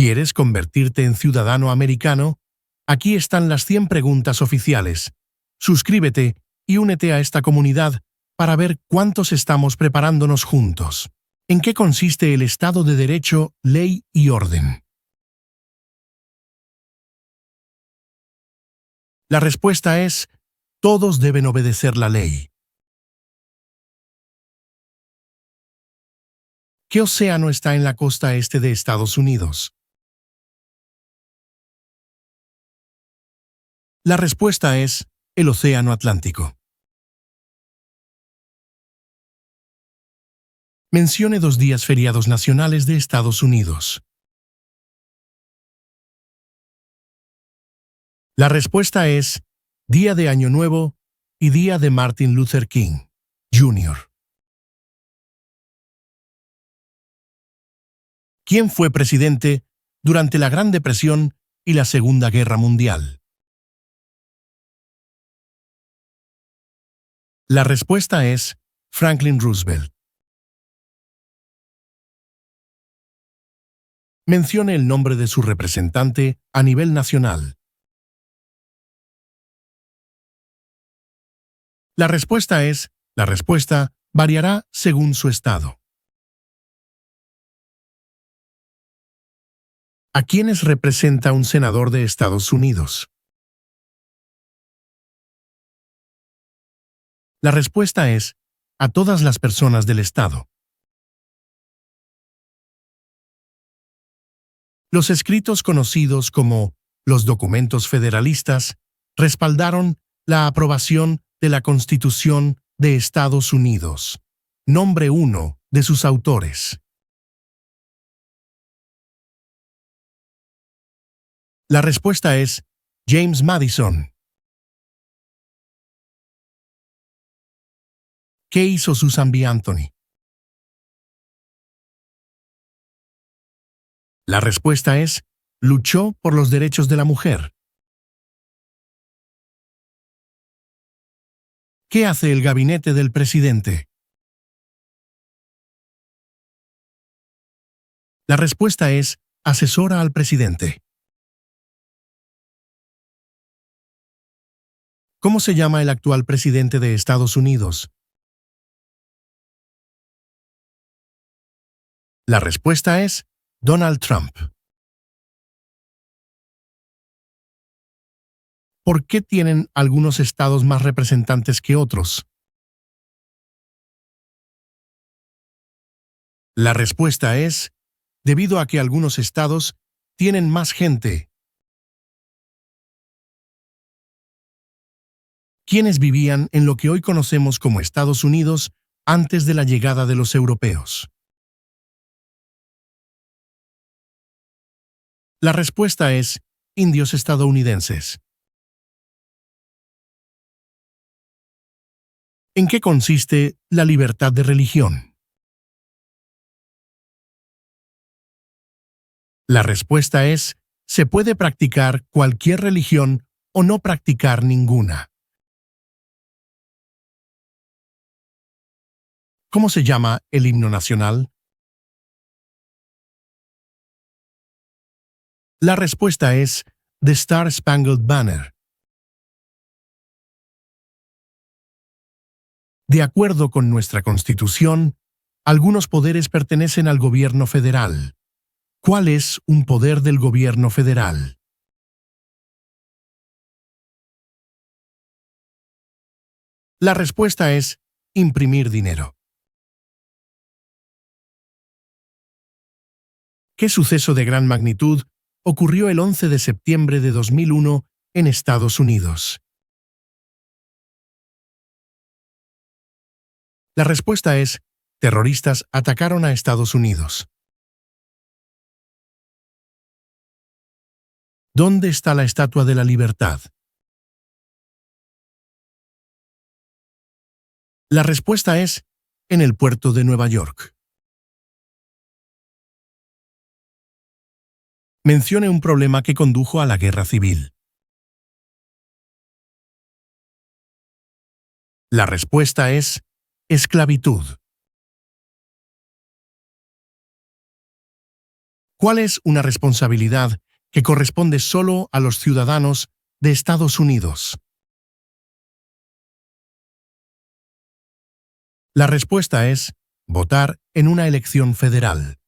¿Quieres convertirte en ciudadano americano? Aquí están las 100 preguntas oficiales. Suscríbete y únete a esta comunidad para ver cuántos estamos preparándonos juntos. ¿En qué consiste el Estado de Derecho, ley y orden? La respuesta es: todos deben obedecer la ley. ¿Qué océano está en la costa este de Estados Unidos? La respuesta es el Océano Atlántico. Mencione 2 días feriados nacionales de Estados Unidos. La respuesta es Día de Año Nuevo y Día de Martin Luther King, Jr. ¿Quién fue presidente durante la Gran Depresión y la Segunda Guerra Mundial? La respuesta es Franklin Roosevelt. Mencione el nombre de su representante a nivel nacional. La respuesta variará según su estado. ¿A quiénes representa un senador de Estados Unidos? La respuesta es a todas las personas del estado. Los escritos conocidos como los documentos federalistas respaldaron la aprobación de la Constitución de Estados Unidos. Nombre 1 de sus autores. La respuesta es James Madison. ¿Qué hizo Susan B. Anthony? La respuesta es luchó por los derechos de la mujer. ¿Qué hace el gabinete del presidente? La respuesta es asesora al presidente. ¿Cómo se llama el actual presidente de Estados Unidos? La respuesta es Donald Trump. ¿Por qué tienen algunos estados más representantes que otros? La respuesta es debido a que algunos estados tienen más gente. ¿Quiénes vivían en lo que hoy conocemos como Estados Unidos antes de la llegada de los europeos? La respuesta es indios estadounidenses. ¿En qué consiste la libertad de religión? La respuesta es se puede practicar cualquier religión o no practicar ninguna. ¿Cómo se llama el himno nacional? La respuesta es The Star Spangled Banner. De acuerdo con nuestra Constitución, algunos poderes pertenecen al gobierno federal. ¿Cuál es un poder del gobierno federal? La respuesta es imprimir dinero. ¿Qué suceso de gran magnitud ocurrió el 11 de septiembre de 2001 en Estados Unidos? La respuesta es terroristas atacaron a Estados Unidos. ¿Dónde está la Estatua de la Libertad? La respuesta es en el puerto de Nueva York. Mencione un problema que condujo a la guerra civil. La respuesta es esclavitud. ¿Cuál es una responsabilidad que corresponde solo a los ciudadanos de Estados Unidos? La respuesta es votar en una elección federal.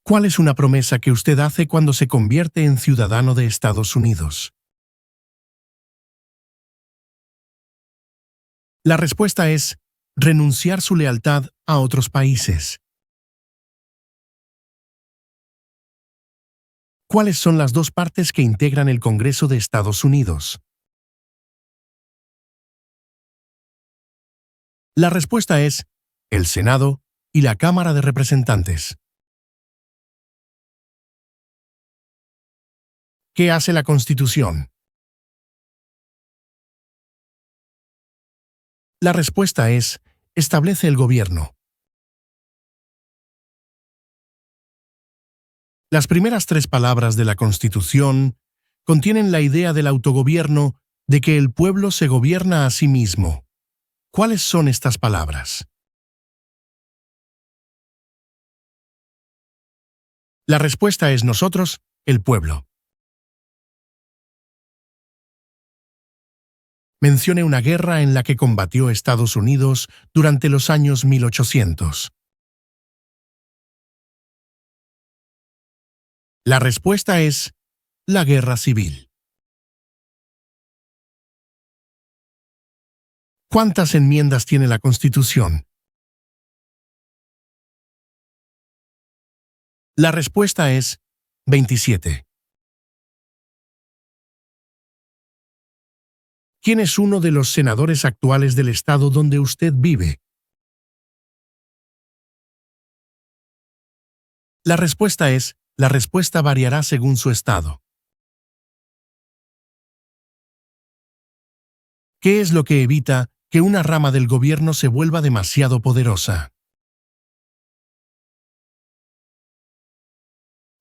¿Cuál es una promesa que usted hace cuando se convierte en ciudadano de Estados Unidos? La respuesta es renunciar su lealtad a otros países. ¿Cuáles son las dos partes que integran el Congreso de Estados Unidos? La respuesta es el Senado y la Cámara de Representantes. ¿Qué hace la Constitución? La respuesta es establece el gobierno. Las primeras tres palabras de la Constitución contienen la idea del autogobierno, de que el pueblo se gobierna a sí mismo. ¿Cuáles son estas palabras? La respuesta es nosotros, el pueblo. Mencione una guerra en la que combatió Estados Unidos durante los años 1800. La respuesta es la Guerra Civil. ¿Cuántas enmiendas tiene la Constitución? La respuesta es 27. ¿Quién es uno de los senadores actuales del estado donde usted vive? La respuesta variará según su estado. ¿Qué es lo que evita que una rama del gobierno se vuelva demasiado poderosa?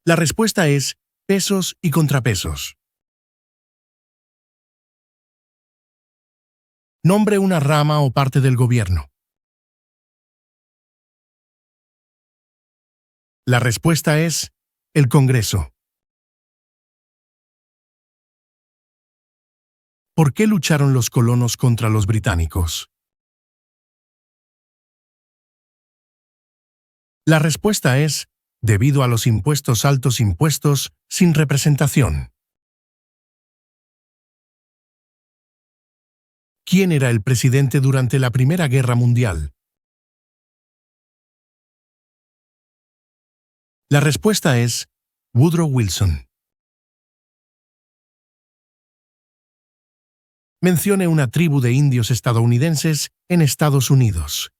La respuesta es pesos y contrapesos. Nombre una rama o parte del gobierno. La respuesta es el Congreso. ¿Por qué lucharon los colonos contra los británicos? La respuesta es debido a los altos impuestos sin representación. ¿Quién era el presidente durante la Primera Guerra Mundial? La respuesta es Woodrow Wilson. Mencione una tribu de indios estadounidenses en Estados Unidos.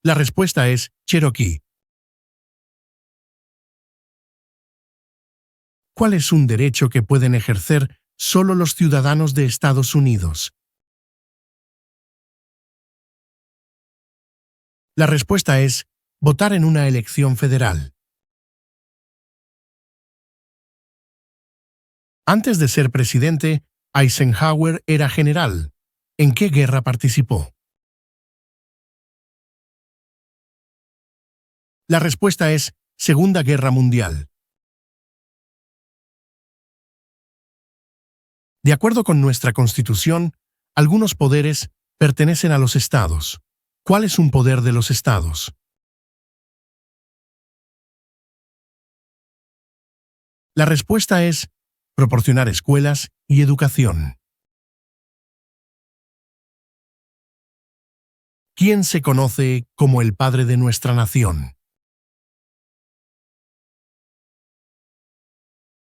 La respuesta es Cherokee. ¿Cuál es un derecho que pueden ejercer solo los ciudadanos de Estados Unidos? La respuesta es votar en una elección federal. Antes de ser presidente, Eisenhower era general. ¿En qué guerra participó? La respuesta es Segunda Guerra Mundial. De acuerdo con nuestra Constitución, algunos poderes pertenecen a los estados. ¿Cuál es un poder de los estados? La respuesta es proporcionar escuelas y educación. ¿Quién se conoce como el padre de nuestra nación?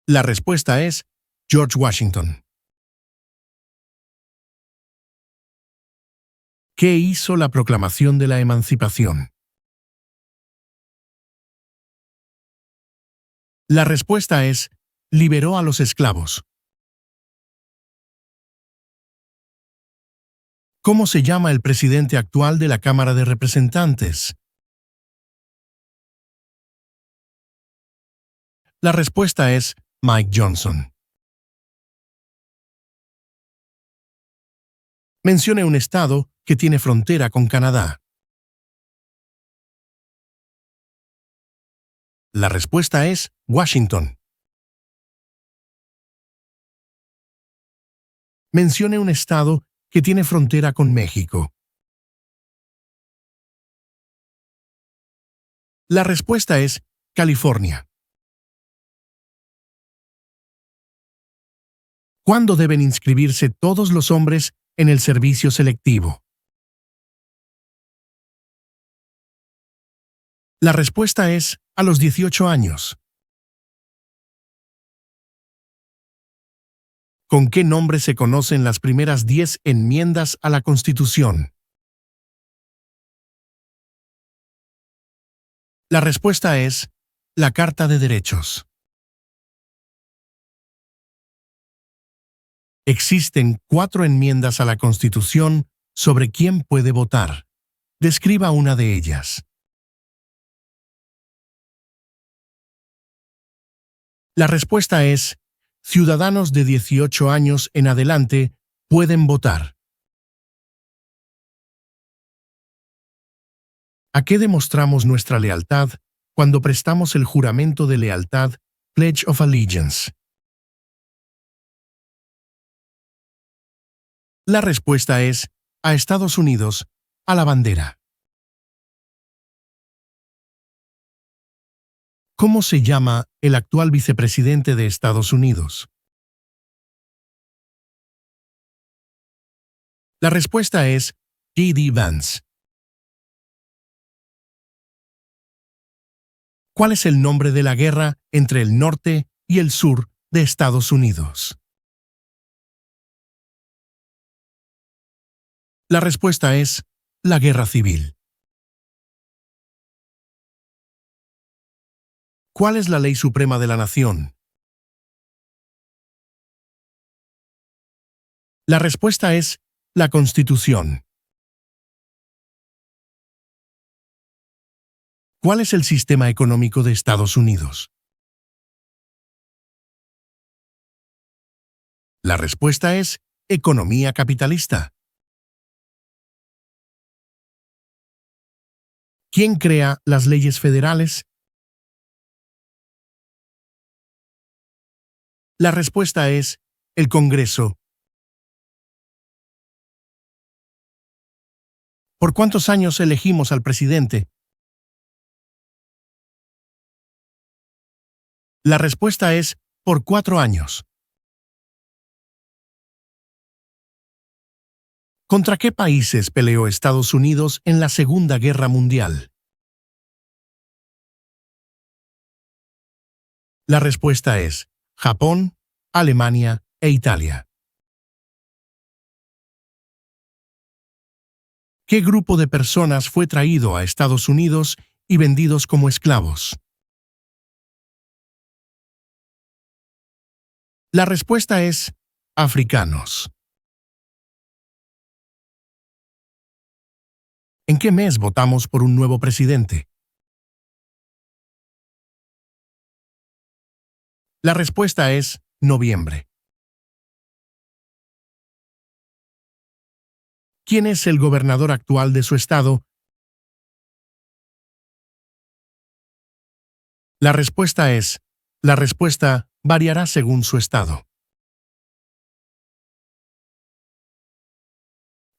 La respuesta es George Washington. ¿Qué hizo la Proclamación de la Emancipación? La respuesta es liberó a los esclavos. ¿Cómo se llama el presidente actual de la Cámara de Representantes? La respuesta es Mike Johnson. Mencione un estado que tiene frontera con Canadá? La respuesta es Washington. Mencione un estado que tiene frontera con México. La respuesta es California. ¿Cuándo deben inscribirse todos los hombres en el servicio selectivo? La respuesta es a los 18 años. ¿Con qué nombre se conocen las primeras 10 enmiendas a la Constitución? La respuesta es la Carta de Derechos. Existen 4 enmiendas a la Constitución sobre quién puede votar. Describa una de ellas. La respuesta es: ciudadanos de 18 años en adelante pueden votar. ¿A qué demostramos nuestra lealtad cuando prestamos el juramento de lealtad, Pledge of Allegiance? La respuesta es a Estados Unidos, a la bandera. ¿Cómo se llama el actual vicepresidente de Estados Unidos? La respuesta es J.D. Vance. ¿Cuál es el nombre de la guerra entre el norte y el sur de Estados Unidos? La respuesta es la Guerra Civil. ¿Cuál es la ley suprema de la nación? La respuesta es la Constitución. ¿Cuál es el sistema económico de Estados Unidos? La respuesta es economía capitalista. ¿Quién crea las leyes federales? La respuesta es el Congreso. ¿Por cuántos años elegimos al presidente? La respuesta es por 4 años. ¿Contra qué países peleó Estados Unidos en la Segunda Guerra Mundial? La respuesta es Japón, Alemania e Italia. ¿Qué grupo de personas fue traído a Estados Unidos y vendidos como esclavos? La respuesta es africanos. ¿En qué mes votamos por un nuevo presidente? La respuesta es noviembre. ¿Quién es el gobernador actual de su estado? La respuesta variará según su estado.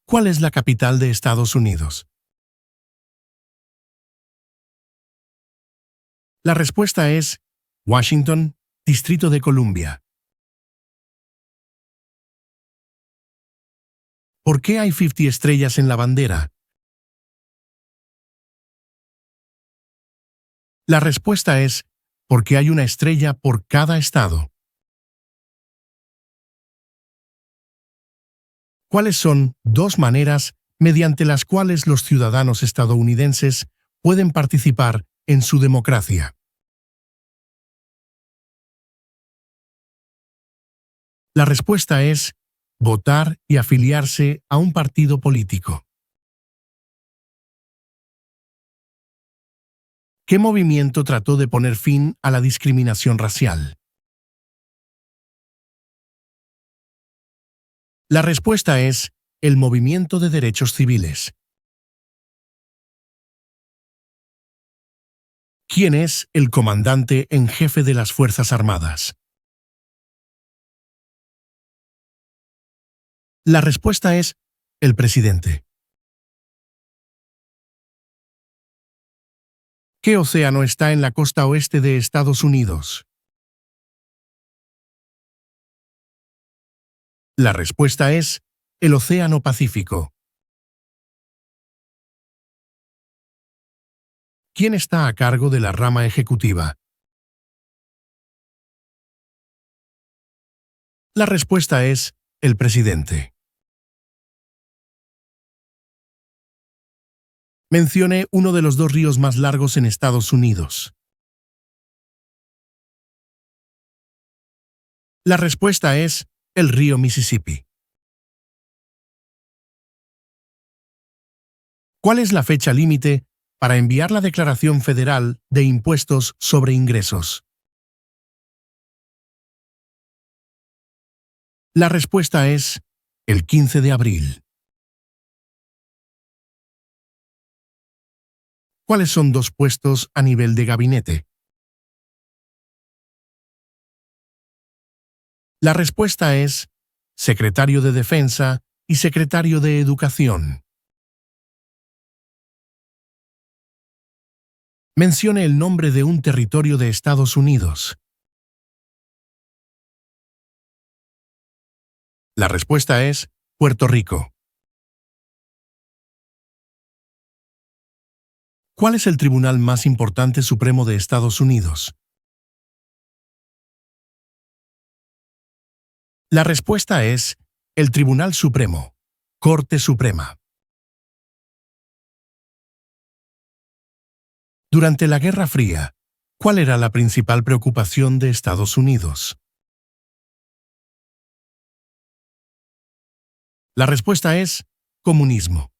¿Cuál es la capital de Estados Unidos? La respuesta es Washington, Distrito de Columbia. ¿Por qué hay 50 estrellas en la bandera? La respuesta es porque hay una estrella por cada estado. ¿Cuáles son 2 maneras mediante las cuales los ciudadanos estadounidenses pueden participar en su democracia? La respuesta es votar y afiliarse a un partido político. ¿Qué movimiento trató de poner fin a la discriminación racial? La respuesta es el movimiento de derechos civiles. ¿Quién es el comandante en jefe de las Fuerzas Armadas? La respuesta es el presidente. ¿Qué océano está en la costa oeste de Estados Unidos? La respuesta es el Océano Pacífico. ¿Quién está a cargo de la rama ejecutiva? La respuesta es el presidente. Mencione uno de los dos ríos más largos en Estados Unidos. La respuesta es el río Mississippi. ¿Cuál es la fecha límite para enviar la Declaración Federal de Impuestos sobre Ingresos? La respuesta es el 15 de abril. ¿Cuáles son dos puestos a nivel de gabinete? La respuesta es secretario de Defensa y secretario de Educación. Mencione el nombre de un territorio de Estados Unidos. La respuesta es Puerto Rico. ¿Cuál es el tribunal más importante supremo de Estados Unidos? La respuesta es el Tribunal Supremo, Corte Suprema. Durante la Guerra Fría, ¿cuál era la principal preocupación de Estados Unidos? La respuesta es comunismo.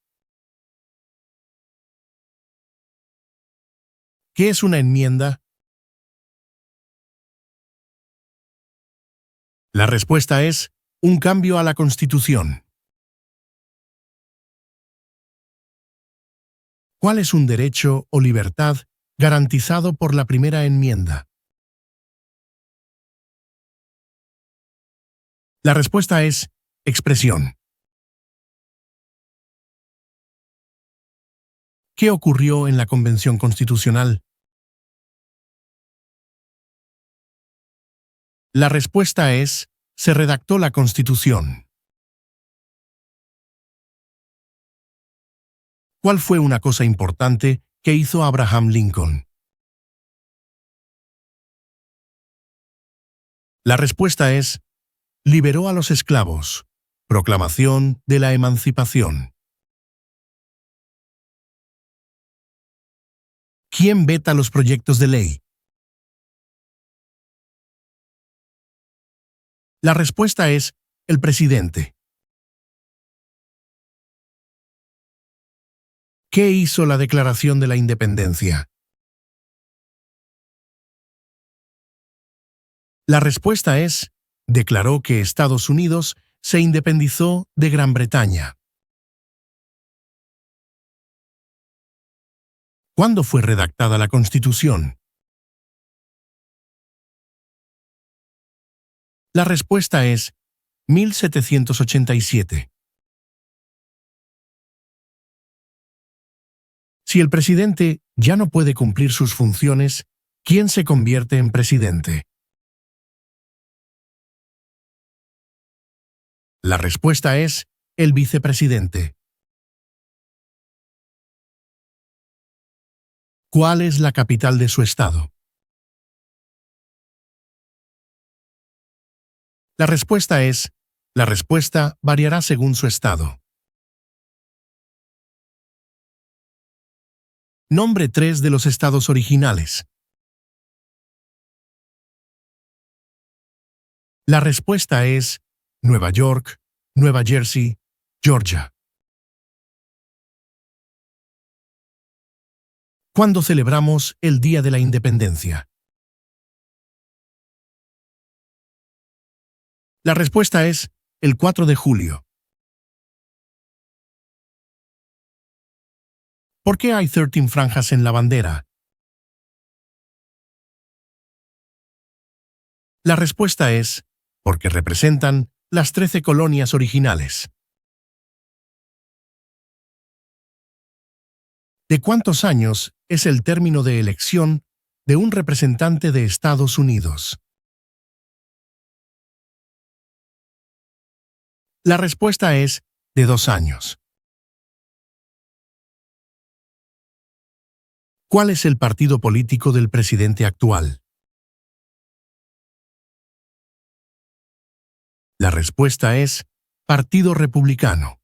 ¿Qué es una enmienda? La respuesta es un cambio a la Constitución. ¿Cuál es un derecho o libertad garantizado por la primera enmienda? La respuesta es expresión. ¿Qué ocurrió en la Convención Constitucional? La respuesta es se redactó la Constitución. ¿Cuál fue una cosa importante que hizo Abraham Lincoln? La respuesta es liberó a los esclavos. Proclamación de la Emancipación. ¿Quién veta los proyectos de ley? La respuesta es el presidente. ¿Qué hizo la Declaración de la Independencia? La respuesta es declaró que Estados Unidos se independizó de Gran Bretaña. ¿Cuándo fue redactada la Constitución? La respuesta es 1787. Si el presidente ya no puede cumplir sus funciones, ¿quién se convierte en presidente? La respuesta es el vicepresidente. ¿Cuál es la capital de su estado? La respuesta variará según su estado. Nombre 3 de los estados originales. La respuesta es Nueva York, Nueva Jersey, Georgia. ¿Cuándo celebramos el Día de la Independencia? La respuesta es el 4 de julio. ¿Por qué hay 13 franjas en la bandera? La respuesta es porque representan las 13 colonias originales. ¿De cuántos años es el término de elección de un representante de Estados Unidos? La respuesta es de 2 años. ¿Cuál es el partido político del presidente actual? La respuesta es Partido Republicano.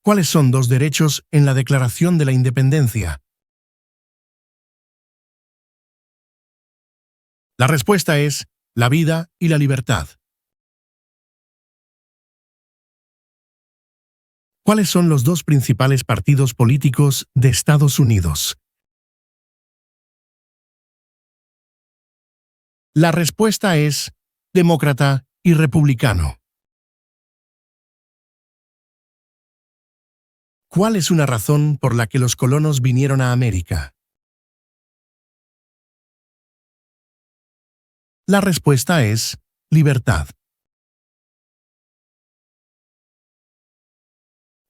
¿Cuáles son 2 derechos en la Declaración de la Independencia? La respuesta es la vida y la libertad. ¿Cuáles son los 2 principales partidos políticos de Estados Unidos? La respuesta es demócrata y republicano. ¿Cuál es una razón por la que los colonos vinieron a América? La respuesta es libertad.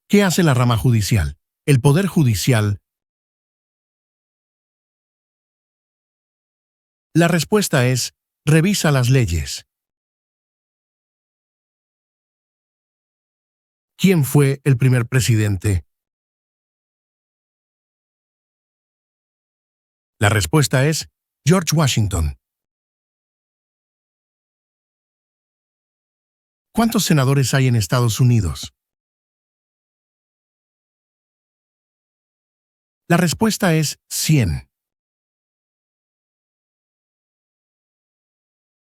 ¿Qué hace la rama judicial? El Poder Judicial. La respuesta es revisa las leyes. ¿Quién fue el primer presidente? La respuesta es George Washington. ¿Cuántos senadores hay en Estados Unidos? La respuesta es 100.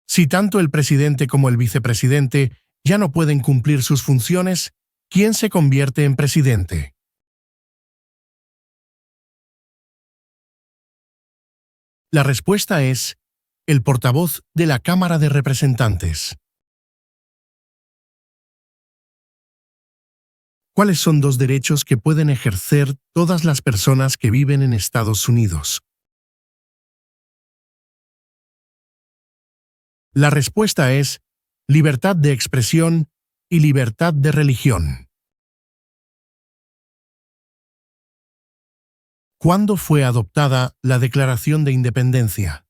Si tanto el presidente como el vicepresidente ya no pueden cumplir sus funciones, ¿quién se convierte en presidente? La respuesta es el portavoz de la Cámara de Representantes. ¿Cuáles son 2 derechos que pueden ejercer todas las personas que viven en Estados Unidos? La respuesta es libertad de expresión y libertad de religión. ¿Cuándo fue adoptada la Declaración de Independencia?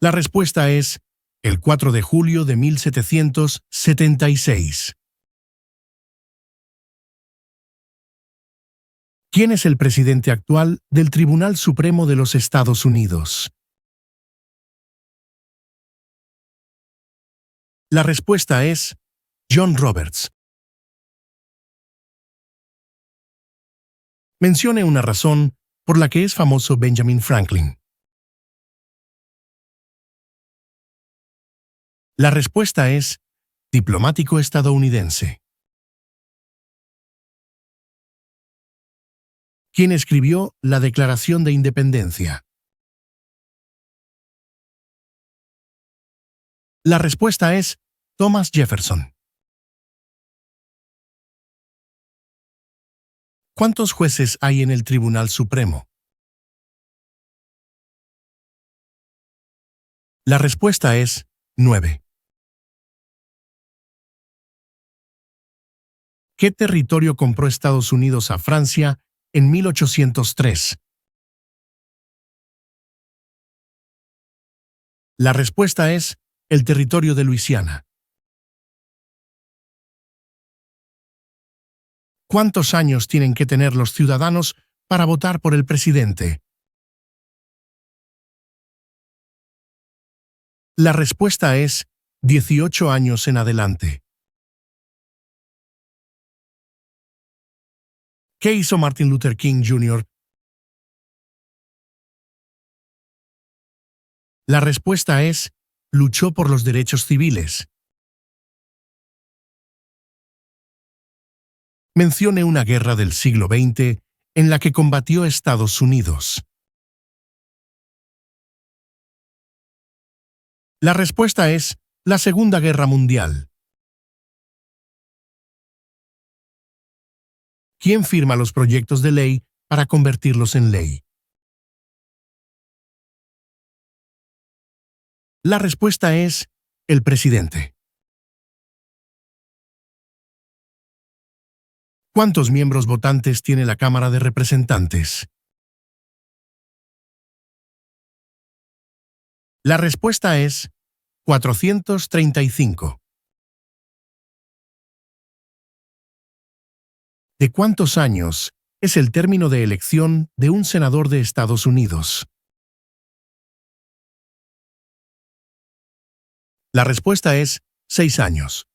La respuesta es el 4 de julio de 1776. ¿Quién es el presidente actual del Tribunal Supremo de los Estados Unidos? La respuesta es John Roberts. Mencione una razón por la que es famoso Benjamin Franklin. La respuesta es diplomático estadounidense. ¿Quién escribió la Declaración de Independencia? La respuesta es Thomas Jefferson. ¿Cuántos jueces hay en el Tribunal Supremo? La respuesta es 9. ¿Qué territorio compró Estados Unidos a Francia en 1803? La respuesta es el territorio de Luisiana. ¿Cuántos años tienen que tener los ciudadanos para votar por el presidente? La respuesta es 18 años en adelante. ¿Qué hizo Martin Luther King Jr.? La respuesta es luchó por los derechos civiles. Mencione una guerra del siglo XX en la que combatió Estados Unidos. La respuesta es La Segunda Guerra Mundial. ¿Quién firma los proyectos de ley para convertirlos en ley? La respuesta es el presidente. ¿Cuántos miembros votantes tiene la Cámara de Representantes? La respuesta es 435. ¿De cuántos años es el término de elección de un senador de Estados Unidos? La respuesta es 6 años.